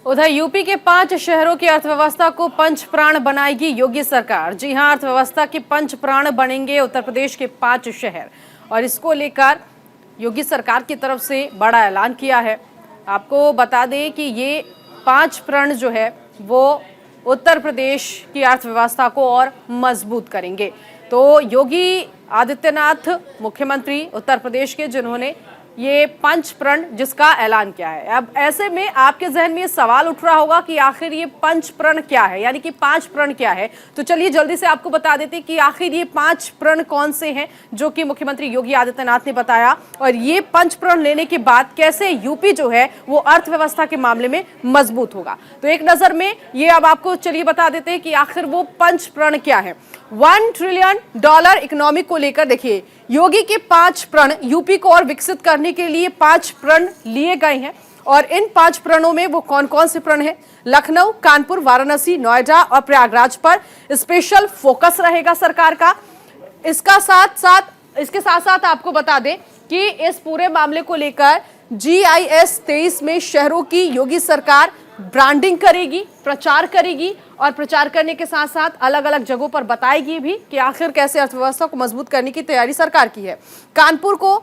उधर यूपी के 5 शहरों की अर्थव्यवस्था को पंच प्राण बनाएगी योगी सरकार। जी हां, अर्थव्यवस्था के पंच प्राण बनेंगे उत्तर प्रदेश के 5 शहर और इसको लेकर योगी सरकार की तरफ से बड़ा ऐलान किया है। आपको बता दें कि ये 5 प्रण जो है वो उत्तर प्रदेश की अर्थव्यवस्था को और मजबूत करेंगे। तो योगी आदित्यनाथ मुख्यमंत्री उत्तर प्रदेश के, जिन्होंने ये पंच प्रण जिसका ऐलान किया है। अब ऐसे में आपके जहन में ये सवाल उठ रहा होगा कि आखिर ये पंच प्रण क्या है, यानी कि 5 प्रण क्या है। तो चलिए जल्दी से आपको बता देते हैं कि आखिर ये 5 प्रण कौन से हैं जो कि मुख्यमंत्री योगी आदित्यनाथ ने बताया, और ये पंच प्रण लेने के बाद कैसे यूपी जो है वो अर्थव्यवस्था के मामले में मजबूत होगा। तो एक नजर में ये अब आपको चलिए बता देते हैं कि आखिर वो पंच प्रण क्या है। $1 ट्रिलियन इकोनॉमी को लेकर देखिए, योगी के 5 प्रण यूपी को और विकसित करने के लिए 5 प्रण लिए गए हैं। और इन 5 प्रणों में वो कौन कौन से प्रण हैं? लखनऊ, कानपुर, वाराणसी, नोएडा और प्रयागराज पर स्पेशल फोकस रहेगा सरकार का। इसके साथ साथ आपको बता दें कि इस पूरे मामले को लेकर GIS 23 में शहरों की योगी सरकार ब्रांडिंग करेगी, प्रचार करेगी और प्रचार करने के साथ साथ अलग अलग जगहों पर बताएगी भी कि आखिर कैसे अर्थव्यवस्था को मजबूत करने की तैयारी सरकार की है। कानपुर को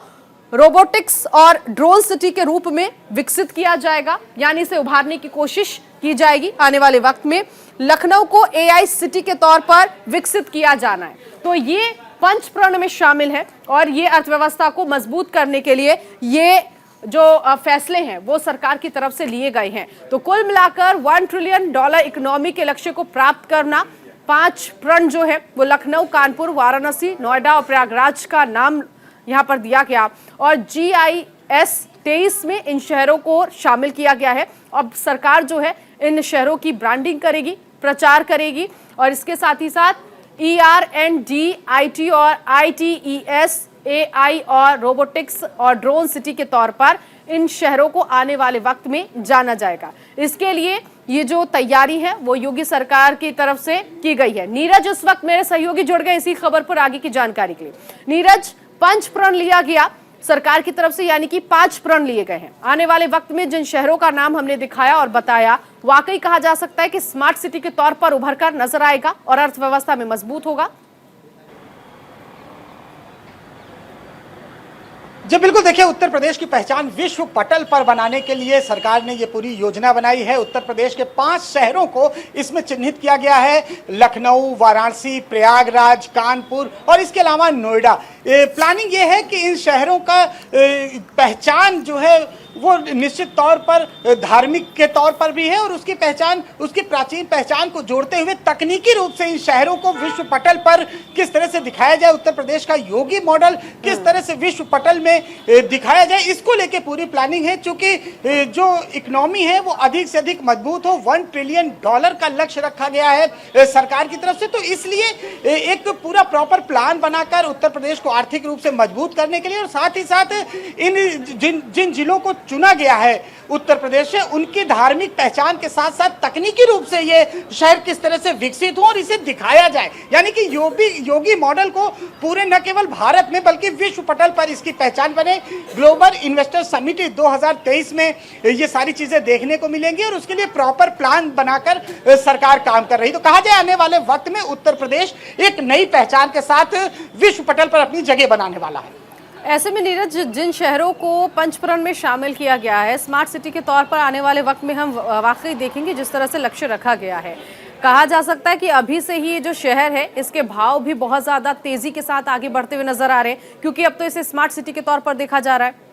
रोबोटिक्स और ड्रोन सिटी के रूप में विकसित किया जाएगा, यानी इसे उभारने की कोशिश की जाएगी आने वाले वक्त में। लखनऊ को AI सिटी के तौर पर विकसित किया जाना है। तो ये पंच प्रण में शामिल है और ये अर्थव्यवस्था को मजबूत करने के लिए ये जो फैसले हैं वो सरकार की तरफ से लिए गए हैं। तो कुल मिलाकर $1 ट्रिलियन इकोनॉमी के लक्ष्य को प्राप्त करना, 5 प्रण जो है वो लखनऊ, कानपुर, वाराणसी, नोएडा और प्रयागराज का नाम यहाँ पर दिया गया और GIS 23 में इन शहरों को शामिल किया गया है। अब सरकार जो है इन शहरों की ब्रांडिंग करेगी, प्रचार करेगी और इसके साथ ही साथ ER&D, IT और ITES, AI और रोबोटिक्स और ड्रोन सिटी के तौर पर इन शहरों को आने वाले वक्त में जाना जाएगा। इसके लिए ये जो तैयारी है वो योगी सरकार की तरफ से की गई है। नीरज इस वक्त मेरे सहयोगी जुड़ गए इसी खबर पर आगे की जानकारी के लिए। नीरज, पंच प्रण लिया गया सरकार की तरफ से, यानी कि 5 प्रण लिए गए हैं। आने वाले वक्त में जिन शहरों का नाम हमने दिखाया और बताया, वाकई कहा जा सकता है कि स्मार्ट सिटी के तौर पर उभर कर नजर आएगा और अर्थव्यवस्था में मजबूत होगा। जी बिल्कुल, देखिए उत्तर प्रदेश की पहचान विश्व पटल पर बनाने के लिए सरकार ने ये पूरी योजना बनाई है। उत्तर प्रदेश के 5 शहरों को इसमें चिन्हित किया गया है, लखनऊ, वाराणसी, प्रयागराज, कानपुर और इसके अलावा नोएडा। प्लानिंग ये है कि इन शहरों का पहचान जो है वो निश्चित तौर पर धार्मिक के तौर पर भी है और उसकी पहचान, उसकी प्राचीन पहचान को जोड़ते हुए तकनीकी रूप से इन शहरों को विश्व पटल पर किस तरह से दिखाया जाए, उत्तर प्रदेश का योगी मॉडल किस तरह से विश्व पटल में दिखाया जाए, इसको लेके पूरी प्लानिंग है। चूंकि जो इकोनॉमी है वो अधिक से अधिक मजबूत हो, $1 ट्रिलियन का लक्ष्य रखा गया है सरकार की तरफ से, तो इसलिए एक पूरा प्रॉपर प्लान बनाकर उत्तर प्रदेश को आर्थिक रूप से मजबूत करने के लिए और साथ ही साथ इन जिन जिलों को चुना गया है उत्तर प्रदेश से, उनकी धार्मिक पहचान के साथ साथ तकनीकी रूप से ये शहर किस तरह से विकसित हो और इसे दिखाया जाए, यानी कि योगी मॉडल को पूरे न केवल भारत में बल्कि विश्व पटल पर इसकी पहचान बने। ग्लोबल इन्वेस्टर समिट 2023 में ये सारी चीजें देखने को मिलेंगी और उसके लिए प्रॉपर प्लान बनाकर सरकार काम कर रही। तो कहा जाए आने वाले वक्त में उत्तर प्रदेश एक नई पहचान के साथ विश्व पटल पर अपनी जगह बनाने वाला है। ऐसे में नीरज, जिन शहरों को पंचप्रण में शामिल किया गया है स्मार्ट सिटी के तौर पर, आने वाले वक्त में हम वाकई देखेंगे जिस तरह से लक्ष्य रखा गया है। कहा जा सकता है कि अभी से ही ये जो शहर है इसके भाव भी बहुत ज्यादा तेजी के साथ आगे बढ़ते हुए नजर आ रहे हैं, क्योंकि अब तो इसे स्मार्ट सिटी के तौर पर देखा जा रहा है।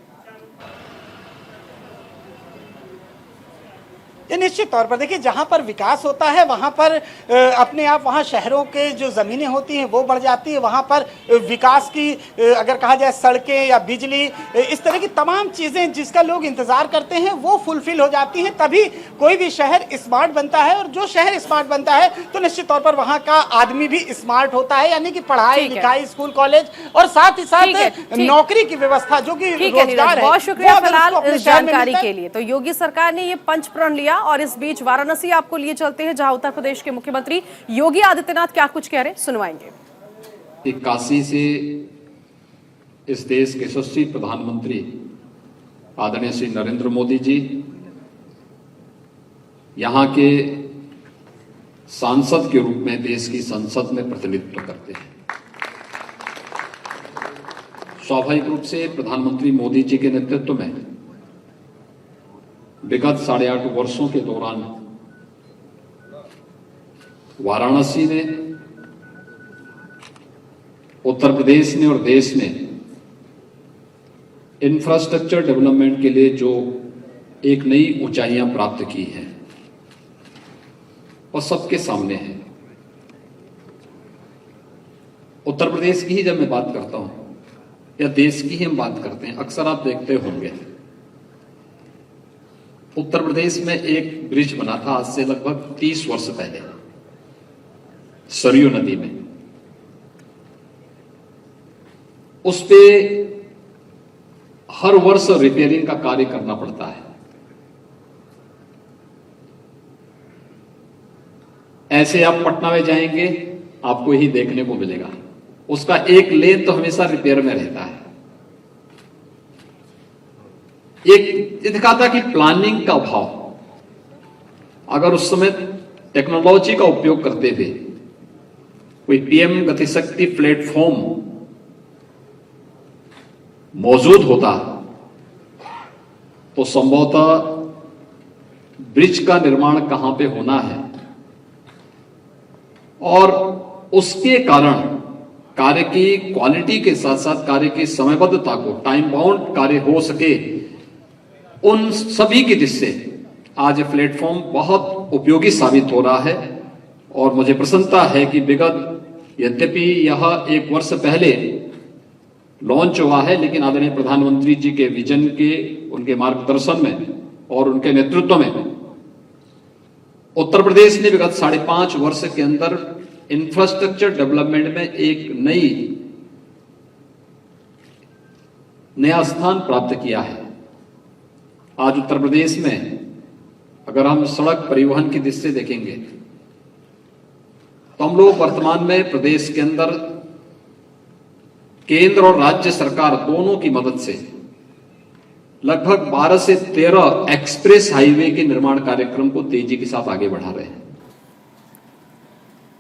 ये निश्चित तौर पर देखिए, जहाँ पर विकास होता है वहाँ पर अपने आप वहाँ शहरों के जो ज़मीनें होती हैं वो बढ़ जाती है। वहाँ पर विकास की अगर कहा जाए सड़कें या बिजली, इस तरह की तमाम चीज़ें जिसका लोग इंतज़ार करते हैं वो फुलफिल हो जाती हैं, तभी कोई भी शहर स्मार्ट बनता है। और जो शहर स्मार्ट बनता है तो निश्चित तौर पर वहाँ का आदमी भी स्मार्ट होता है, यानी कि पढ़ाई लिखाई, स्कूल कॉलेज और साथ ही साथ नौकरी की व्यवस्था जो कि रोजगार है। बहुत शुक्रिया फिलहाल इस जानकारी के लिए। तो योगी सरकार ने ये पंचप्रण लिया और इस बीच वाराणसी आपको लिए चलते हैं, जहां उत्तर प्रदेश के मुख्यमंत्री योगी आदित्यनाथ क्या कुछ कह रहे हैं सुनवाएंगे। काशी से इस देश के यशस्वी प्रधानमंत्री आदरणीय श्री नरेंद्र मोदी जी यहाँ के सांसद के रूप में देश की संसद में प्रतिनिधित्व करते हैं। स्वाभाविक रूप से प्रधानमंत्री मोदी जी के नेतृत्व में विगत 8.5 वर्षों के दौरान वाराणसी ने, उत्तर प्रदेश ने और देश ने इंफ्रास्ट्रक्चर डेवलपमेंट के लिए जो एक नई ऊंचाइयां प्राप्त की हैं और सबके सामने है। उत्तर प्रदेश की ही जब मैं बात करता हूं या देश की ही हम बात करते हैं, अक्सर आप देखते होंगे उत्तर प्रदेश में एक ब्रिज बना था आज से लगभग 30 वर्ष पहले सरयू नदी में। उस पे हर वर्ष रिपेयरिंग का कार्य करना पड़ता है। ऐसे आप पटना में जाएंगे, आपको यही देखने को मिलेगा, उसका एक लेन तो हमेशा रिपेयर में रहता है। एक दिखाता कि प्लानिंग का अभाव, अगर उस समय टेक्नोलॉजी का उपयोग करते थे, कोई पीएम गतिशक्ति प्लेटफॉर्म मौजूद होता तो संभवतः ब्रिज का निर्माण कहां पे होना है और उसके कारण कार्य की क्वालिटी के साथ साथ कार्य की समयबद्धता को, टाइम बाउंड कार्य हो सके, उन सभी की दृष्टि से आज ये प्लेटफॉर्म बहुत उपयोगी साबित हो रहा है। और मुझे प्रसन्नता है कि विगत यद्यपि यह 1 वर्ष पहले लॉन्च हुआ है, लेकिन आदरणीय प्रधानमंत्री जी के विजन के, उनके मार्गदर्शन में और उनके नेतृत्व में उत्तर प्रदेश ने विगत 5.5 वर्ष के अंदर इंफ्रास्ट्रक्चर डेवलपमेंट में एक नया स्थान प्राप्त किया है। आज उत्तर प्रदेश में अगर हम सड़क परिवहन की दृष्टि से देखेंगे तो हम लोग वर्तमान में प्रदेश के अंदर केंद्र और राज्य सरकार दोनों की मदद से लगभग 12 से 13 एक्सप्रेस हाईवे के निर्माण कार्यक्रम को तेजी के साथ आगे बढ़ा रहे हैं।